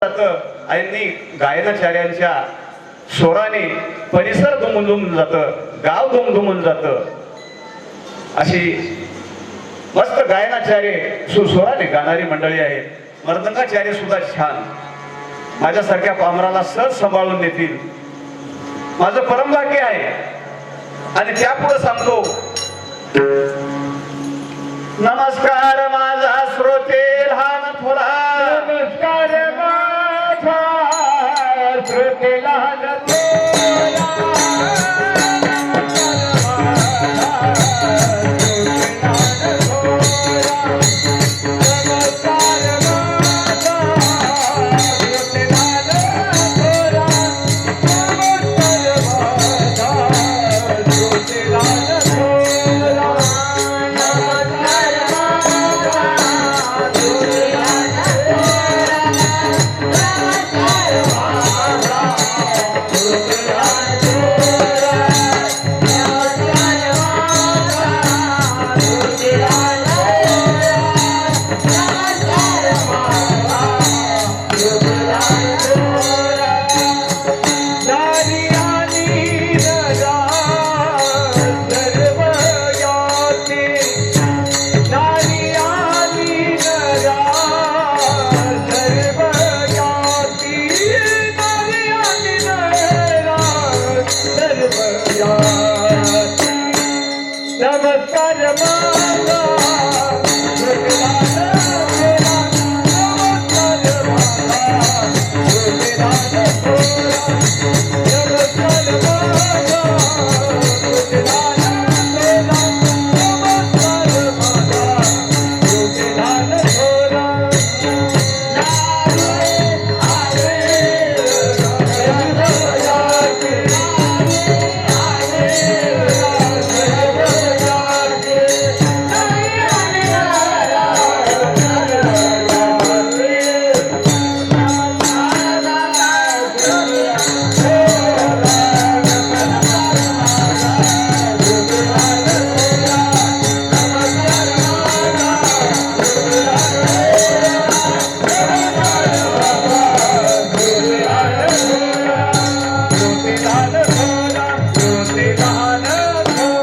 आणि गायनाचार्यांच्या स्वराने परिसर दुमदुमून जातं, गाव दुमदुमून जातं. अशी मस्त गायनाचार्य सुस्वराने गाणारी मंडळी आहेत. मर्दंगाचार्य सुद्धा छान माझ्यासारख्या पामराला सहज सांभाळून नेतील. माझं परमभाग्य आहे. आणि त्यापुढे सांगतो, नमस्कार माझा श्रोते लहान थोरा,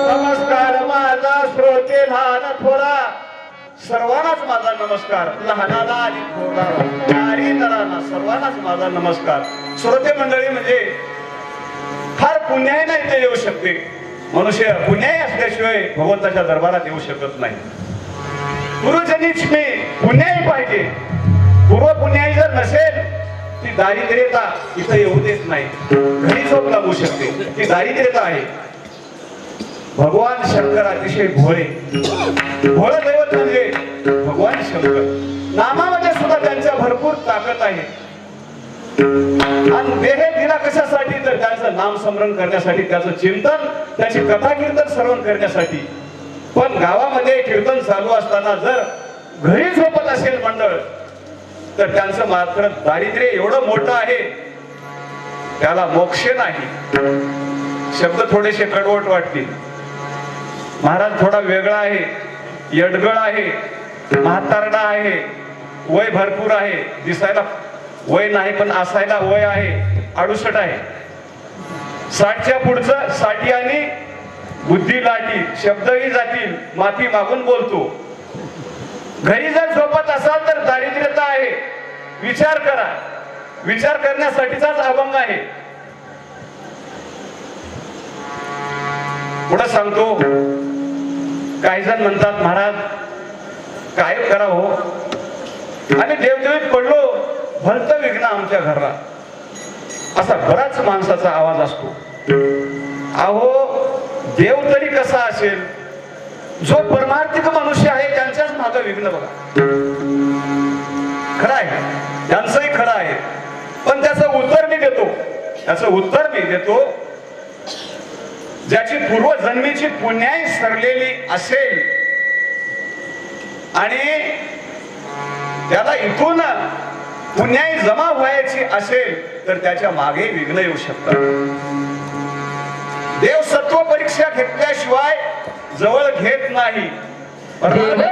नमस्कार माझा श्रोते लहान थोरा, सर्वांनाच माझा नमस्कार. लहानाला आणि थोराला, नारी नरांना सर्वांनाच माझा नमस्कार. श्रोते मंडळी म्हणजे फार पुण्याईने इथे येऊ शकते. मनुष्य पुण्याई असल्याशिवाय भगवंताच्या दरबारात येऊ शकत नाही. गुरुजनीच मी पुण्याई पाहिजे. पूर्व पुण्याई जर नसेल ती दारिद्र्यता इथं येऊ देत नाही. घरी झोप लागू शकते, ती दारिद्र्यता आहे. भगवान शंकर अतिशय भोळे, भोळ दैवत म्हणजे भगवान शंकर. नामामध्ये सुद्धा त्यांच्या भरपूर ताकद आहे. आणि देह दिला कशासाठी? तर त्यांचं नाम स्मरण करण्यासाठी, त्याचं चिंतन, त्याची कथा कीर्तन श्रवण करण्यासाठी. पण गावामध्ये कीर्तन चालू असताना जर घरी झोपत असेल मंडळ, तर त्यांचं मात्र दारिद्र्य एवढं मोठं आहे, त्याला मोक्ष नाही. शब्द थोडेसे कडवट वाटतील. महाराज थोडा वेगळा आहे, यडगळ आहे, म्हातारडा आहे, वय भरपूर आहे. दिसायला वय नाही पण असायला वय आहे. 68 आहे. 60च्या पुढचं 60 आणि बुद्धी लाटी, शब्दही जातील, माफी मागून बोलतो. घरी जर झोपत असाल तर दारिद्र्यता आहे. विचार करा. विचार करण्यासाठीचाच अभंग आहे. पुढे सांगतो, काही जण म्हणतात महाराज काय करावं, आम्ही देवदेवीत पडलो, भलतं विघ्न आमच्या घरला, असा बराच माणसाचा आवाज असतो. अहो देव तरी कसा असेल? जो परमार्थिक मनुष्य आहे त्यांच्याच मागे विघ्न बघा. खरं आहे, त्यांचंही खरं आहे. पण त्याचं उत्तर मी देतो. त्याचं उत्तर मी देतो, ज्याची पूर्वजन्मीची पुण्याई सरलेली असेल आणि त्याला इथून पुण्याई जमा व्हायची असेल तर त्याच्या मागे विघ्न येऊ शकतात. देव सत्व परीक्षा घेतल्याशिवाय जवळ घेत नाही. देव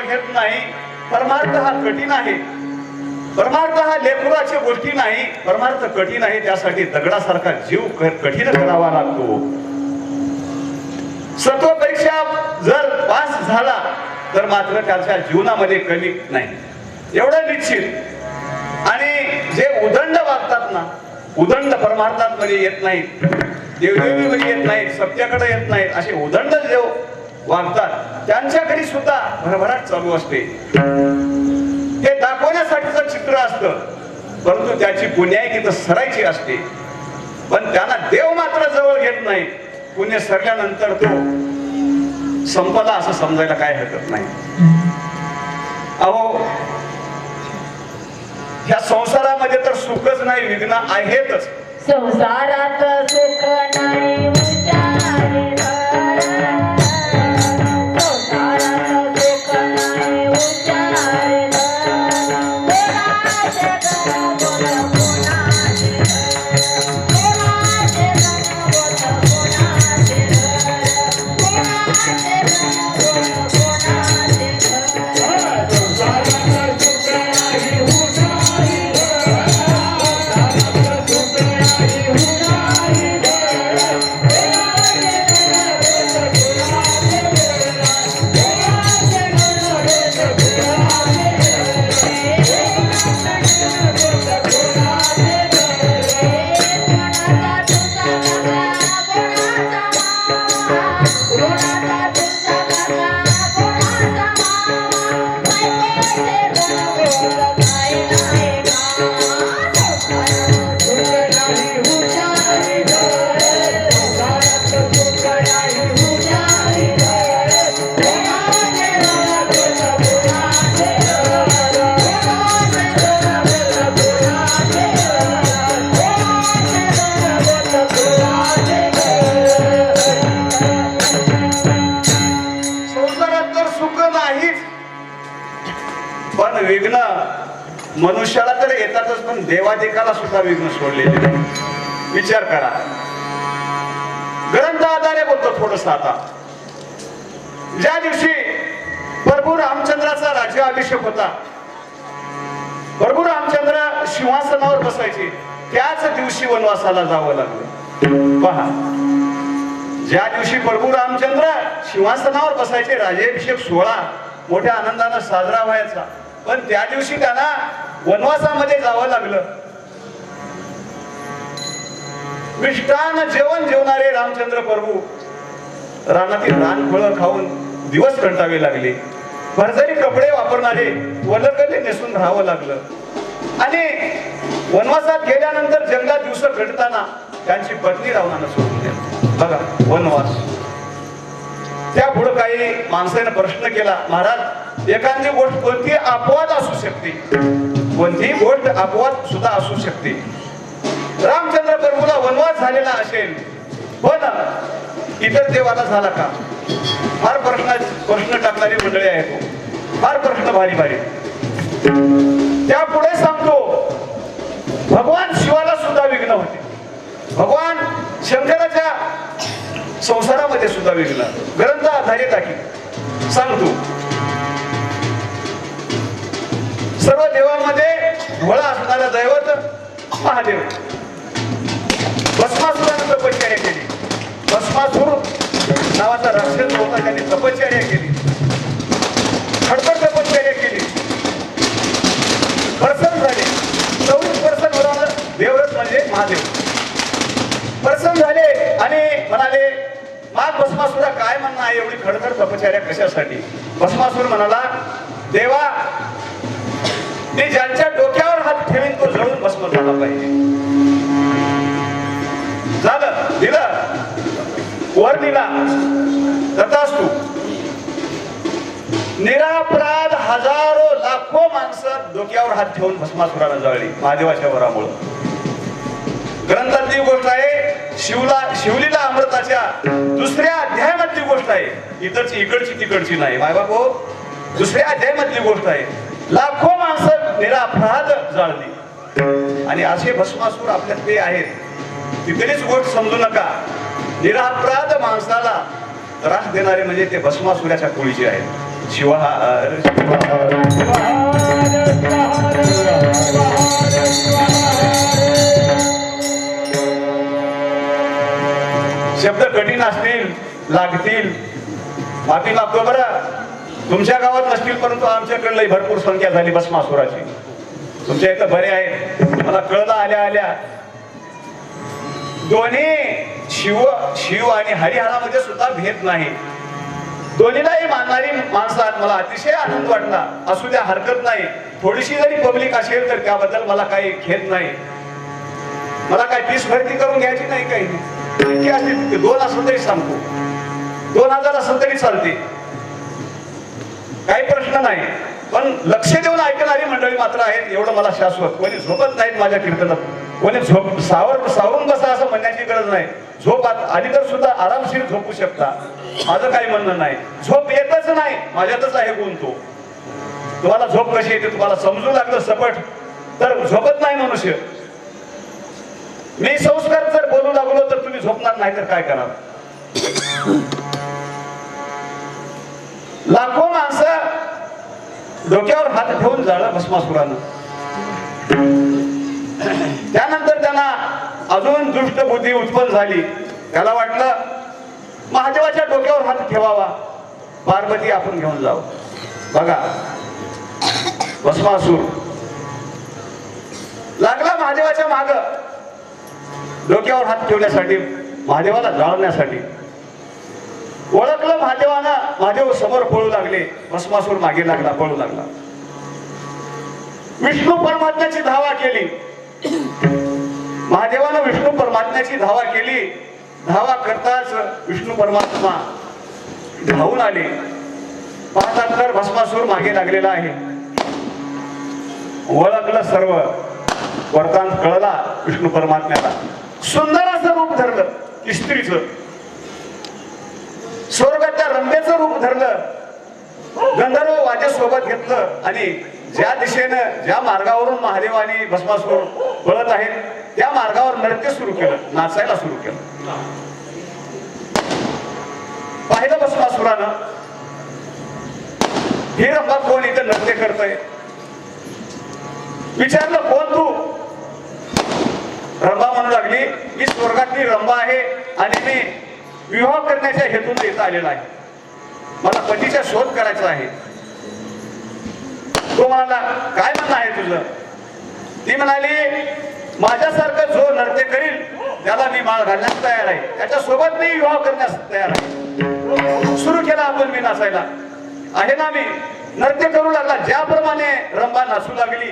घेत नाही. परमार्थ हा कठीण आहे. परमार्थ हा लेकराची गोष्टी नाही. परमार्थ कठीण आहे, त्यासाठी दगडासारखा जीव कठीण करावा लागतो. सत्व परीक्षा जर पास झाला तर मात्र त्याच्या जीवनामध्ये कमी नाही, एवढं निश्चित. आणि जे उदंड वागतात ना, उदंड परमार्थात मध्ये येत नाहीत, देवदेवीमध्ये येत नाहीत, सत्याकडे येत नाहीत, असे उदंड जे वागतात त्यांच्या घरी सुद्धा भरभराट चालू असते. हे दाखवण्यासाठीचं चित्र असतं, परंतु त्याची पुण्याई तर सरायची असते. पण त्यांना देव मात्र जवळ घेत नाही. पुण्य सरल्यानंतर तो संपला असं समजायला काय हरकत नाही. अहो, ह्या संसारामध्ये तर सुखच नाही, विघ्न आहेतच. संसारात सुख नाही उच्चारे धरा. संसारात सुख नाही उच्चारे धरा. कोणाचे धन बोल कोणाचे धन. कोणाचे धन बोल कोणाचे धन. कोणाचे धन बोल कोणाचे धन. संसारात सुख नाही उच्चारे विघ्न मनुष्याला तर येतातच, पण देवादिकाला सुद्धा विघ्न सोडलेले नाही. विचार करा. ग्रंथ आधारे बोलतो थोडस. आता ज्या दिवशी प्रभू रामचंद्राचा राज्याभिषेक होता, प्रभू रामचंद्र सिंहासनावर बसायचे, त्याच दिवशी वनवासाला जावं लागलं. पहा, ज्या दिवशी प्रभू रामचंद्र सिंहासनावर बसायचे, राज्याभिषेक सोहळा मोठ्या आनंदाने साजरा व्हायचा, पण त्या दिवशी त्यांना वनवासामध्ये जावं लागलं. मिष्टान जेवण जेवणारे रामचंद्र प्रभू रानातील रानफळं खाऊन दिवस कंटावे लागले. भरजरी कपडे वापरणारे वलकले नेसून राहावं लागलं. आणि वनवासात गेल्यानंतर जंगलात दिवस घडताना त्यांची पत्नी रावणानं सोडून दिली. बघा, वनवास. त्या पुढे काही माणसाने प्रश्न केला, महाराज एखादी गोष्ट कोणती अपवाद असू शकते, कोणती गोष्ट अपवाद सुद्धा असू शकते. रामचंद्र प्रभूला वनवास झालेला असेल, पण इतर देवाला झाला का? फार प्रश्न टाकणारी मंडळी आहे. फार प्रश्न भारी भारी. त्या पुढे सांगतो, भगवान शिवाला सुद्धा विघ्न होते. भगवान शंकराच्या संसारामध्ये सुद्धा विघ्न. ग्रंथ आधारित आहे. सांगतो, सर्व देवांमध्ये भोळा असणारा दैवत महादेव. भस्मासुराने तपश्चर्या केली. भस्मासूर नावाचा राक्षस होता, त्याने तपश्चर्या केली, खडतर तपश्चर्या केली, प्रसन्न झाले. 24% होणार देवरच म्हणजे महादेव. प्रसन्न झाले आणि म्हणाले, माग भस्मासुरा काय म्हणणं आहे, एवढी खडतर तपश्चर्या कशासाठी? भस्मासूर म्हणाला, देवा, मी ज्यांच्या डोक्यावर हात ठेवीन तो जळून भस्म झाला पाहिजे. झालं, दिलं, वर दिला, तथास्तु. निरापराध हजारो लाखो माणसं डोक्यावर हात ठेवून भस्मासुराला जळली महादेवाच्या वरामुळं. ग्रंथातली गोष्ट आहे, शिवलीला अमृताच्या दुसऱ्या अध्यायामधली गोष्ट आहे. इकडची तिकडची नाही मायबापो, दुसऱ्या अध्यायामधली गोष्ट आहे. लाखो माणसं निरापराध जाळली. आणि असे भस्मासूर आपल्यात ते आहेत. तिकडेच गोष्ट समजू नका. निरापराध माणसाला त्रास देणारे म्हणजे ते भस्मासुराच्या कुळीचे आहेत. शिवहार शिवहार शब्द कठीण असतील लागतील माफी मागतो बरं. तुमच्या गावात नसतील परंतु आमच्याकडे भरपूर संख्या झाली भस्मासुराची. तुमच्या इथं बरे आहेत मला कळलं आल्या आल्या. दोन्ही शिव आणि हरिहरामध्ये सुद्धा भेद नाही. दोन्हीलाही मानणारी माणसं आहेत. मला अतिशय आनंद वाटला. असू द्या हरकत नाही. थोडीशी जरी पब्लिक असेल तर त्याबद्दल मला काही खेद नाही. मला काय फीस भरती करून घ्यायची नाही काही नाही. असतील 2 असलं तरी सांगतो 2000 असलं तरी चालते काही प्रश्न नाही. पण लक्ष देऊन ऐकणारी मंडळी मात्र आहेत एवढं मला शाश्वत. कोणी झोपत नाहीत माझ्या कीर्तनात. कोणी सावरून बसा असं म्हणण्याची गरज नाही. झोप आली तर सुद्धा आरामशीर झोपू शकता. माझं काही म्हणणं नाही. झोप येतच नाही माझ्यातच आहे गुण तो. तुम्हाला झोप कशी येते तुम्हाला समजू लागलं सपट तर झोपत नाही मनुष्य. मी संस्कार जर बोलू लागलो तर तुम्ही झोपणार नाही तर काय कराल. लाखो माणसं डोक्यावर हात ठेवून जाळलं भस्मासुरानं. त्यानंतर त्यांना अजून दुष्ट बुद्धी उत्पन्न झाली. त्याला वाटलं महादेवाच्या डोक्यावर हात ठेवावा पार्वती आपण घेऊन जाऊ. बघा भस्मासूर लागला महादेवाच्या माग डोक्यावर हात ठेवण्यासाठी महादेवाला जाळण्यासाठी. ओळखलं महादेवानं. महादेव समोर पळू लागले. भस्मासूर मागे लागला पळू लागला. विष्णू परमात्म्याची धावा केली. महादेवानं विष्णू परमात्म्याची धावा केली. धावा करताच विष्णू परमात्मा धावून आले. पाहतात तर भस्मासूर मागे लागलेला आहे. ओळखलं सर्व. वरदान कळला विष्णू परमात्म्याला. सुंदर असं रूप धरलं स्त्रीचं. स्वर्गाच्या रंभेचं रूप धरलं. गंधर्व वाजेसोबत घेतलं आणि ज्या दिशेनं ज्या मार्गावरून महादेव आणि भस्मासूर पळत आहेत त्या मार्गावर नृत्य सुरू केलं. नाचायला सुरू केलं. पाहिलं भस्मासुरानं हे रंभा कोण इथं नृत्य करतोय. विचारलं कोण तू. रंभा म्हणू लागली मी स्वर्गातली रंभा आहे आणि मी विवाह करण्याच्या हेतून येत आलेला आहे. मला पतीचा शोध करायचा आहे. तो म्हणाला काय म्हणणं आहे तुझं. ती म्हणाली माझ्यासारखं जो नृत्य करील त्याला मी माळ घालण्यास तयार आहे. त्याच्या सोबत मी विवाह करण्यास तयार आहे. सुरू केला आपण मी नाचायला आहे ना. मी नृत्य करू लागला. ज्याप्रमाणे रंभा नाचू लागली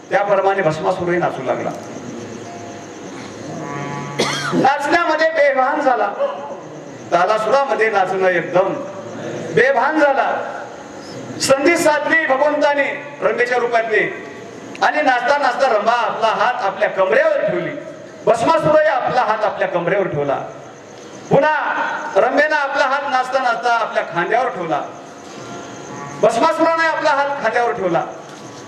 त्याप्रमाणे भस्मासूरही नाचू लागला. नाचण्यामध्ये बेभान झाला. तालासुरामध्ये नाचणं एकदम बेभान झाला. संधी साधली भगवंताने रंभेच्या रूपातली आणि नाचता नाचता रंभा आपला हात आपल्या कमरेवर ठेवली. भस्मासुरही आपला हात आपल्या कमरेवर ठेवला. पुन्हा रंभेनं आपला हात नाचता नाचता आपल्या खांद्यावर ठेवला. भस्मासुराने आपला हात खांद्यावर ठेवला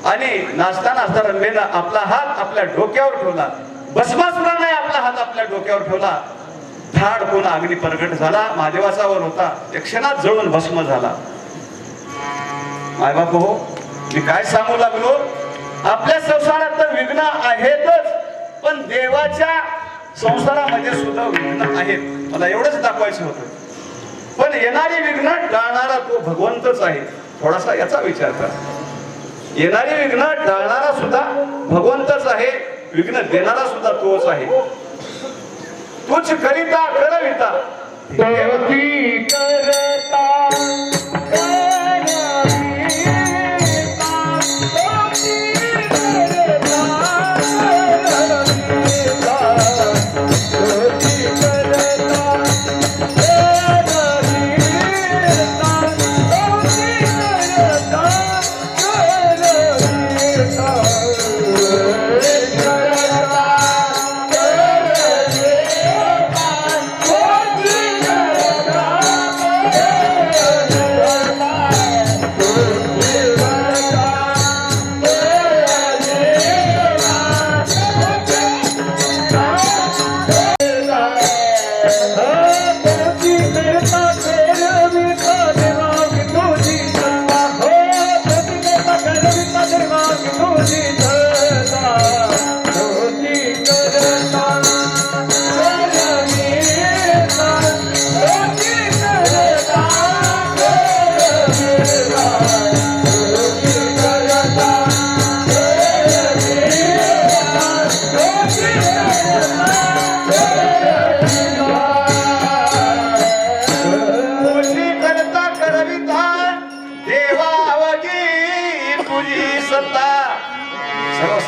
आणि नाचता नाचता रंभेनं आपला हात आपल्या डोक्यावर ठेवला. भस्मासुराने आपला हात आपल्या डोक्यावर ठेवला. धाड पुन्हा अग्नी प्रगट झाला. महादेवाचा वर होता. एक क्षणात जळून भस्म झाला. माय बाप हो मी काय सांगू लागलो. आपल्या संसारात तर विघ्न आहेतच पण देवाच्या संसारामध्ये सुद्धा विघ्न आहेत. मला एवढंच दाखवायचं होतं. पण येणारी विघ्न टाळणारा तो भगवंतच आहे. थोडासा याचा विचार करा. येणारी विघ्न टाळणारा सुद्धा भगवंतच आहे. विघ्न देणारा सुद्धा तोच आहे. तुझ करिता करविता देवती करता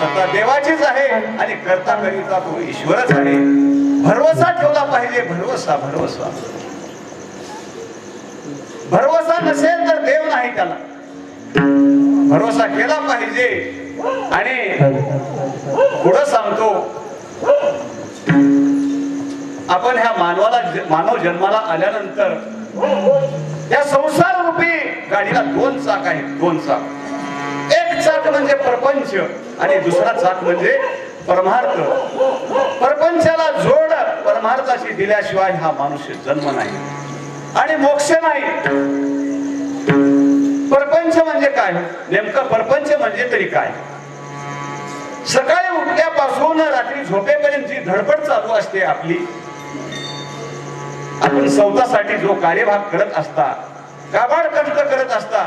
सत्ता देवाचीच आहे आणि करता करिता तो ईश्वरच आहे. भरवसा ठेवला पाहिजे. भरवसा भरवसा भरवसा नसेल तर देव नाही त्याला. भरवसा केला पाहिजे. आणि पुढं सांगतो, आपण ह्या मानव जन्माला आल्यानंतर या संसार रूपी गाडीला दोन चाक आहेत. दोन चाक. एक चाक म्हणजे प्रपंच आणि दुसरा चाक म्हणजे परमार्थ. प्रपंचाला जोड परमार्थाशी दिल्याशिवाय हा मनुष्य जन्म नाही आणि मोक्ष नाही. परपंच म्हणजे काय? नेमकं परपंच म्हणजे तरी काय? सकाळी उठल्यापासून रात्री झोपेपर्यंत जी धडपड चालू असते आपली, आपण स्वतःसाठी जो कार्यभाग करत असता, काबाड कष्ट करत असता,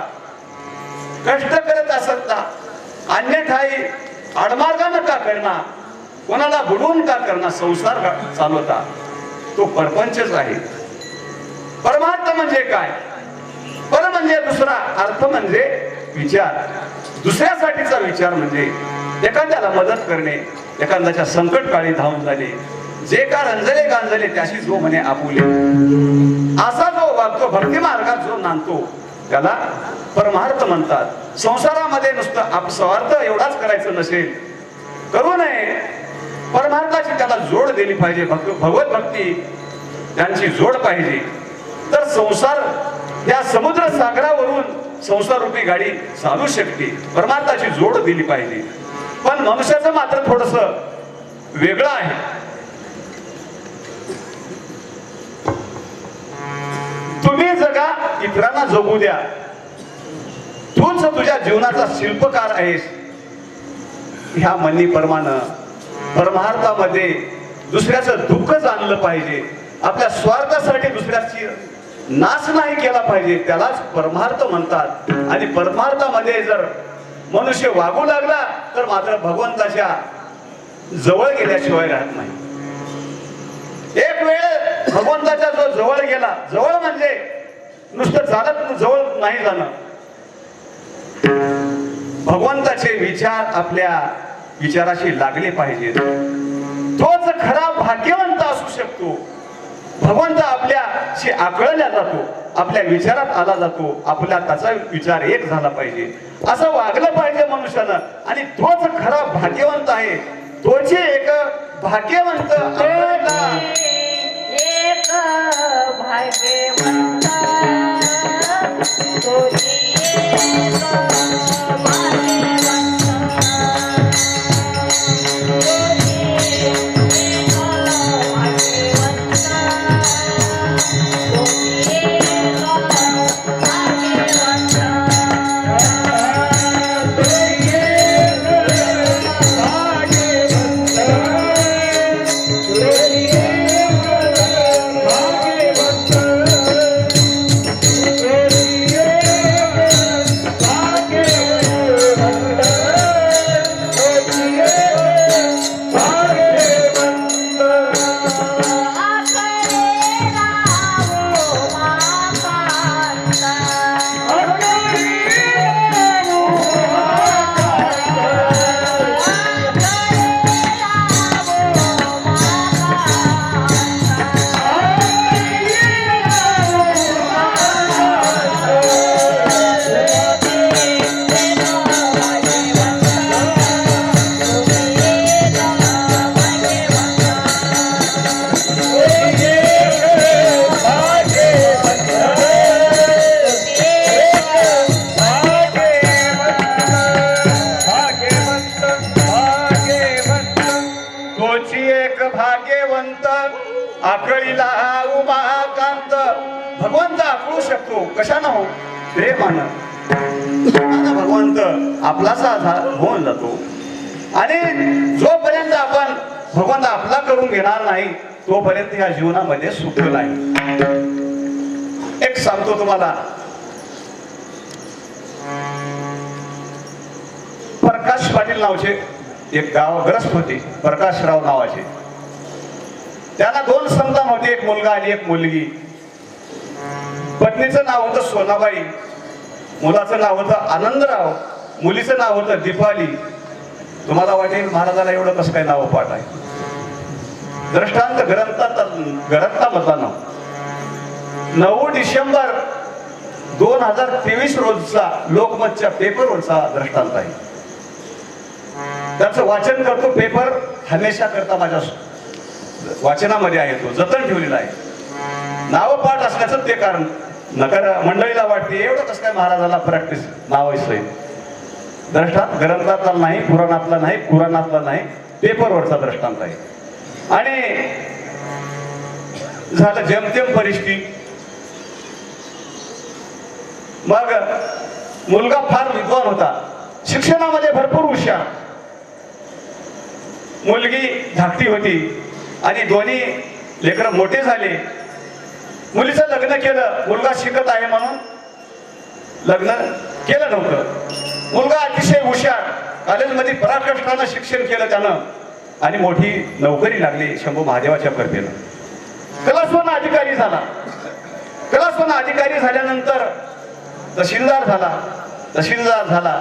कष्ट करत असता, अन्यथाई आडमार्गानं का करणार, कोणाला बुडवून का करणार, संसार चालवता, तो परपंचच आहे. परमार्थ म्हणजे काय? पर म्हणजे दुसरा, अर्थ म्हणजे विचार. दुसऱ्यासाठीचा विचार म्हणजे एखाद्याला मदत करणे, एखाद्याच्या संकट काळी धावून जाणे, जे का रंजले गांजले त्याशी जो म्हणे आपुले, असा जो वागतो, भक्ती मार्गात जो नांदतो त्याला परमार्थ म्हणतात. संसारामध्ये नुसतं स्वार्थ एवढाच करायचं नसेल, करू नये. परमार्थाची त्याला जोड दिली पाहिजे. भगवत भक्ती त्यांची जोड पाहिजे. तर संसार या समुद्र सागरावरून संसार रूपी गाडी चालू शकते. परमार्थाची जोड दिली पाहिजे. पण मनुष्याचं मात्र थोडस वेगळं आहे. तुम्ही जगा, इतरांना जगू द्या. तूच तुझ्या जीवनाचा शिल्पकार आहेस. ह्या म्हणीप्रमाणे परमार्थामध्ये दुसऱ्याचं दुःख जाणलं पाहिजे. आपल्या स्वार्थासाठी दुसऱ्याची नाश नाही केला पाहिजे. त्यालाच परमार्थ म्हणतात. आणि परमार्थामध्ये जर मनुष्य वागू लागला तर मात्र भगवंताच्या जवळ गेल्याशिवाय राहत नाही. एक वेळ भगवंताच्या जो जवळ गेला, जवळ म्हणजे नुसतं चालत जवळ नाही जाणं, भगवंताचे विचार आपल्या विचाराशी लागले पाहिजेत. तोच खरा भाग्यवंत असू शकतो. भगवंत आपल्याशी आकळल्या जातो, आपल्या विचारात आला जातो. आपला त्याचा विचार एक झाला पाहिजे. असं वागलं पाहिजे मनुष्यानं. आणि तोच खरा भाग्यवंत आहे. तोची एक भाग्यवंत आपल्याला एक भाग्यवंत, तोची एक भाग्यवंत, तोची एक भाग्यवंत, तोची एक भाग्यवंत. आकळीला उमाकांत. भगवंत आकळू शकतो. कशानं हो? प्रेमानं. भगवंत आपलासा होऊन जातो. आणि जोपर्यंत आपण भगवंत आपला करून घेणार नाही तोपर्यंत या जीवनामध्ये सुख नाही. एक सांगतो तुम्हाला, प्रकाश पाटील नावाचे एक गाव ग्रस्त होते, प्रकाशराव नावाचे. त्यांना दोन संतान होते, एक मुलगा आणि एक मुलगी. पत्नीचं नाव होतं सोनाबाई, मुलाचं नाव होतं आनंदराव, मुलीचं नाव होतं दीपाली. तुम्हाला वाटेल महाराजाला एवढं कसं काय नाव पाठ आहे. दृष्टांत ग्रंथामधला नाव 9 डिसेंबर 2023 रोजचा लोकमतच्या पेपरवरचा दृष्टांत आहे. त्याचं वाचन करतो. पेपर हमेशा करता माझ्या वाचनामध्ये आहे, तो जतन ठेवलेला आहे. नाव पाठ असण्याचं ते कारण. नकार मंडळीला वाटते एवढं कसं काय महाराजाला प्रॅक्टिस नावायचं. दृष्टांत ग्रंथातला नाही, पुराणातला नाही, पुराणातला नाही, पेपरवरचा दृष्टांत आहे. आणि झालं जेमतेम परिस्थिती. मग मुलगा फार विद्वान होता, शिक्षणामध्ये भरपूर हुशार. मुलगी धाकटी होती आणि दोन्ही लेकरं मोठे झाले. मुलीचं लग्न केलं. मुलगा शिकत आहे म्हणून लग्न केलं नव्हतं. मुलगा अतिशय हुशार, कॉलेजमध्ये पराकष्टानं शिक्षण केलं त्यानं आणि मोठी नोकरी लागली शंभू महादेवाच्या कृपेनं. कलासवन अधिकारी झाला. कलासवन अधिकारी झाल्यानंतर तहसीलदार झाला.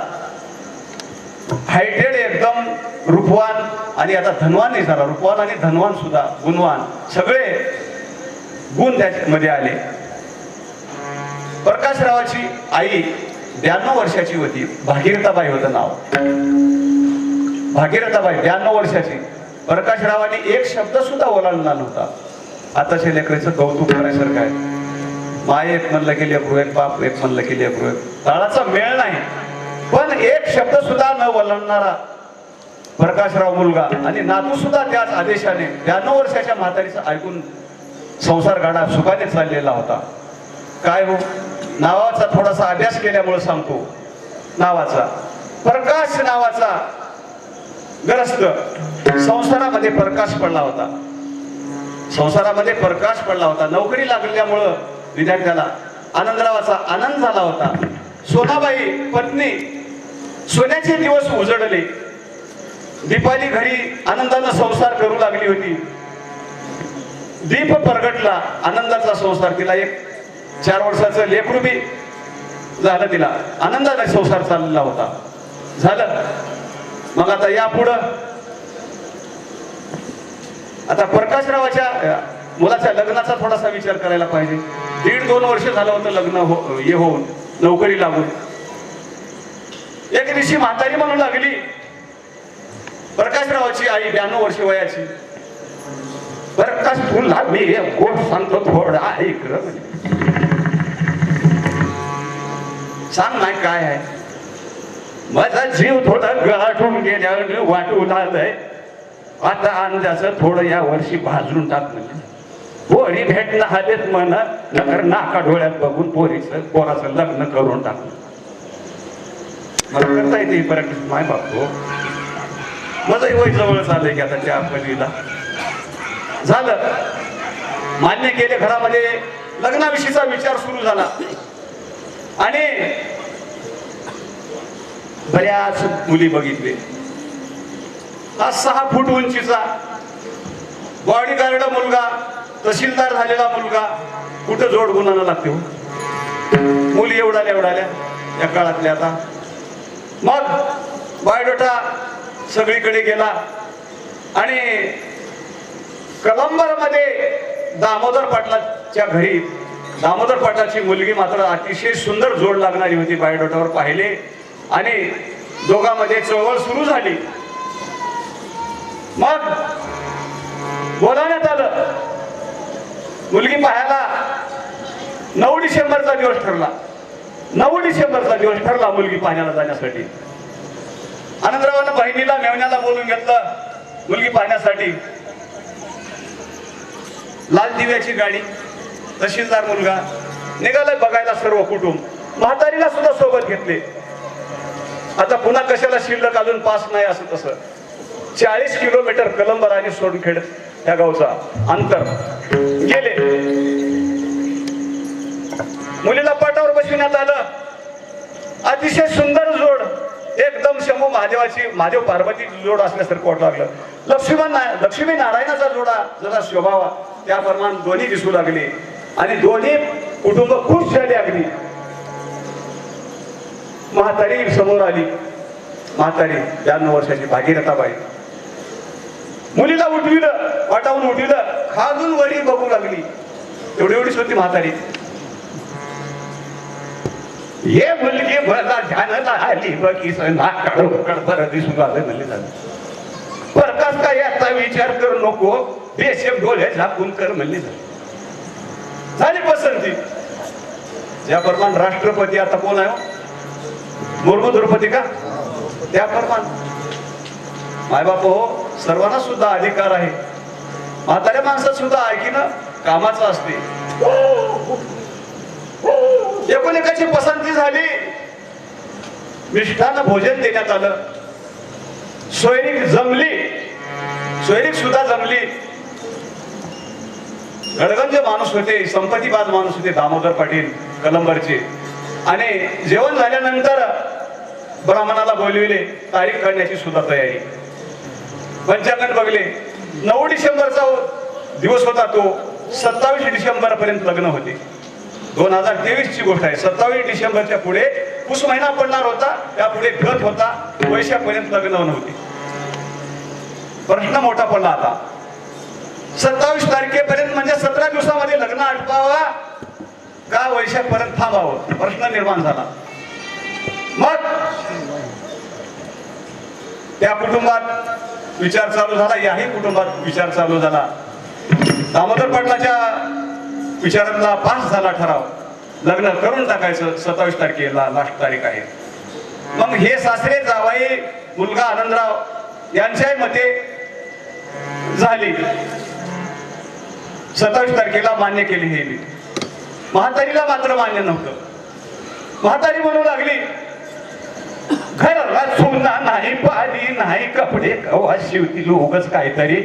हायटेड एकदम रूपवान आणि आता धनवानही झाला. रूपवान आणि धनवान सुद्धा, गुणवान, सगळे गुण त्यामध्ये आले. प्रकाशरावाची आई 92 वर्षाची होती. भागीरथाबाई होतं नाव. भागीरथाबाई 92 वर्षाची. प्रकाशरावांनी एक शब्द सुद्धा ओलांडला नव्हता. आताच्या लेकराचं कौतुक करायसारखं आहे. माय एक म्हणलं की लेकरू एक, बाप एक म्हणलं की लेकरू एक, ताळाचा मेळ नाही. पण एक शब्द सुद्धा न ओलांडणारा प्रकाशराव मुलगा आणि नातू सुद्धा त्याच आदेशाने 92 वर्षाच्या म्हातारीचं ऐकून संसार गाडा सुखाने चाललेला होता. काय हो, नावाचा थोडासा अभ्यास केल्यामुळे सांगतो. नावाचा प्रकाश नावाचा ग्रस्त संसारामध्ये प्रकाश पडला होता. संसारामध्ये प्रकाश पडला होता. नोकरी लागल्यामुळं विद्यार्थ्याला आनंदरावाचा आनंद झाला होता. सोनाबाई पत्नी, सोन्याचे दिवस उजळले. दीपाली घरी आनंदानं संसार करू लागली होती. दीप प्रगटला, आनंदाचा संसार. तिला एक 4 वर्षाचं लेकरू बी झालं. तिला आनंदाने संसार चाललेला होता. झालं. मग आता यापुढं आता प्रकाशरावाच्या मुलाच्या लग्नाचा थोडासा विचार करायला पाहिजे. 1.5-2 वर्ष झालं होतं लग्न होऊन, नोकरी लागून. एक दिवशी म्हातारी म्हणू लागली, प्रकाशरावाची आई 92 वर्ष वयाची, प्रकाश तुला मी एक गोष्ट सांगतो, थोडा ऐक रे. सांग नाही काय आहे. माझा जीव थोडा गाठून गेल्यावर वाटून आलंय. आता अंदाचं थोडं या वर्षी भाजून टाक म्हणजे. पोरी भेटणं हवेत म्हणा, नगर नाका डोळ्यात बघून पोराचं लग्न करून टाकलं. मला करता येते ही प्रॅक्टिस. माय बापतो माझं वय जवळच आलंय की आता त्या पदवीला. झालं, मान्य केले. घरामध्ये लग्नाविषयीचा विचार सुरू झाला आणि बऱ्याच मुली बघितले. हा 6 फूट उंचीचा बॉडीगार्ड मुलगा, तहसीलदार झालेला मुलगा, कुठं जोड गुणाला लागते हो. मुली एवढाल्या या काळातल्या. आता मग बायोडाटा सगळीकडे गेला आणि कलंबर मध्ये दामोदर पाटलाच्या घरी, दामोदर पाटलाची मुलगी मात्र अतिशय सुंदर जोड लागणारी होती. बायोडाटावर पाहिले आणि दोघांमध्ये चळवळ सुरू झाली. मग बोलावण्यात आलं. मुलगी पाहायला 9 डिसेंबरचा दिवस ठरला. 9 डिसेंबरचा दिवस ठरला मुलगी पाहण्याला जाण्यासाठी. आनंदरावानं बहिणीला, मेवण्याला बोलून घेतलं मुलगी पाहण्यासाठी. लाल दिव्याची गाडी, तहसीलदार मुलगा निघालाय बघायला. सर्व कुटुंब, म्हातारीला सुद्धा सोबत घेतले. आता पुन्हा कशाला शिल्लक अजून पास नाही असं तसं. 40 किलोमीटर कलंबर आणि सोनखेड या गावचा अंतर गेले. मुलीला पाटावर बसविण्यात आलं. अतिशय सुंदर जोड, एकदम शंभू महादेवाची, महादेव पार्वतीची जोड असल्यासारखं वाटू लागलं. लक्ष्मी नारायणाचा जोडा जसा शोभावा त्याप्रमाणे दोन्ही दिसू लागले आणि दोन्ही कुटुंब खुश झाले. अगदी म्हातारी समोर आली म्हातारी 92 वर्षाची भागीरथाबाई. मुलीला उठविलं, वाटावून उठविलं, खालून वरी बघू लागली. एवढीच होती म्हातारी. ये मुलगी मला ध्यानाला आली बघीस नाकडं बरं दिसून आलं म्हणले झालं. प्रकाश काय याचा विचार करू नको, बेशेम डोळे झाकून कर म्हणले झाली पसंती. ज्याप्रमाणे राष्ट्रपती आता कोण आहे, मुर्मू द्रौपदी का, त्याप्रमाणे मायबाप हो, सर्वांना सुद्धा अधिकार आहे. म्हाताऱ्या माणसात सुद्धा ऐकीनं कामाचं असते. एकोणेकाची पसंती झाली, मिष्टान्न भोजन देण्यात आलं. सोयरीक जमली, सोयरीक सुद्धा जमली. गडगंज माणूस होते, संपत्तीबाज माणूस होते दामोदर पाटील कलंबरचे. आणि जेवण झाल्यानंतर ब्राह्मणाला बोलविले, तारीख काढण्याची सुद्धा तयारी. पंचांगण बघले. 9 डिसेंबरचा दिवस होता तो. 27 डिसेंबर पर्यंत लग्न होते. 2023 ची गोष्ट आहे. 27 डिसेंबरच्या पुढे पुस महिना पडणार होता, त्यापुढे गत होता, वैशाखपर्यंत लग्न नव्हते. प्रश्न मोठा पडला आता. 27 तारखेपर्यंत म्हणजे 17 दिवसामध्ये लग्न आटपावा का वैशाखपर्यंत थांबावं, प्रश्न निर्माण झाला. मग त्या कुटुंबात विचार चालू झाला, याही कुटुंबात विचार चालू झाला. दामोदर पाटलाच्या विचारातला पास झाला ठराव, लग्न करून टाकायचं. 27 तारखेला लास्ट तारीख आहे. मग हे सासरे जावाई मुलगा आनंदराव यांच्याही मते झाली. 27 तारखेला मान्य केली. हे मी म्हातारीला मात्र मान्य नव्हतं. म्हातारी म्हणू लागली, घराला सोना नाही, पाणी नाही, कपडे कवा शिवतील उगच काहीतरी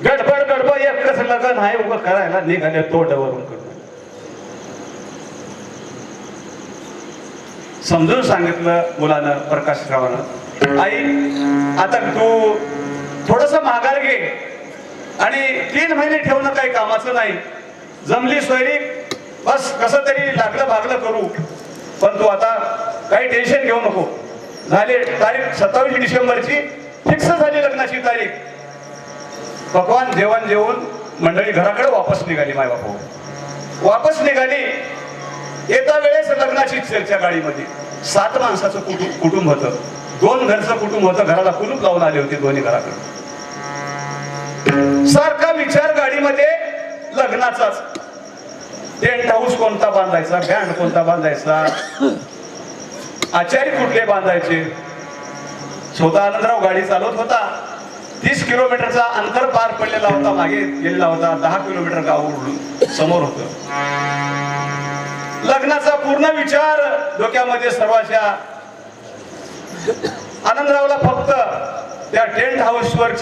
गडबड गडबड, एकच लग्न आहे उगं करायला निघाले तोंडावरून करून. समजून सांगितलं मुलानं, प्रकाशरावानं, आई आता तू थोडस माघार घे आणि 3 महिने ठेवणं काही कामाचं नाही. जमली सोयरी, बस कसं तरी लागलं भागलं करू, पण तू आता काही टेन्शन घेऊ नको. झाले तारीख 27 डिसेंबरची फिक्स झाली लग्नाची तारीख. पकवान जेवण जेवून मंडळी घराकडे वापस निघाली. मायबाप वापस निघाली. येता वेळेस लग्नाची चर्चा गाडीमध्ये. 7 माणसाचं कुटुंब होतं. 2 घरचं कुटुंब होतं. घराला कुलूप लावून आले होते दोन्ही घराकडे. सारखा विचार गाडीमध्ये लग्नाचाच. टेंट हाऊस कोणता बांधायचा, बँड कोणता बांधायचा, आचारी कुठले बांधायचे. स्वतः आनंदराव गाडी चालवत होता. 30 किलोमीटरचा अंतर पार पडलेला होता, मागे गेलेला होता. 10 किलोमीटर गाव उडून समोर होतं. लग्नाचा पूर्ण विचार डोक्यामध्ये सर्वांच्या. आनंदरावला फक्त त्या टेंट हाऊसवरची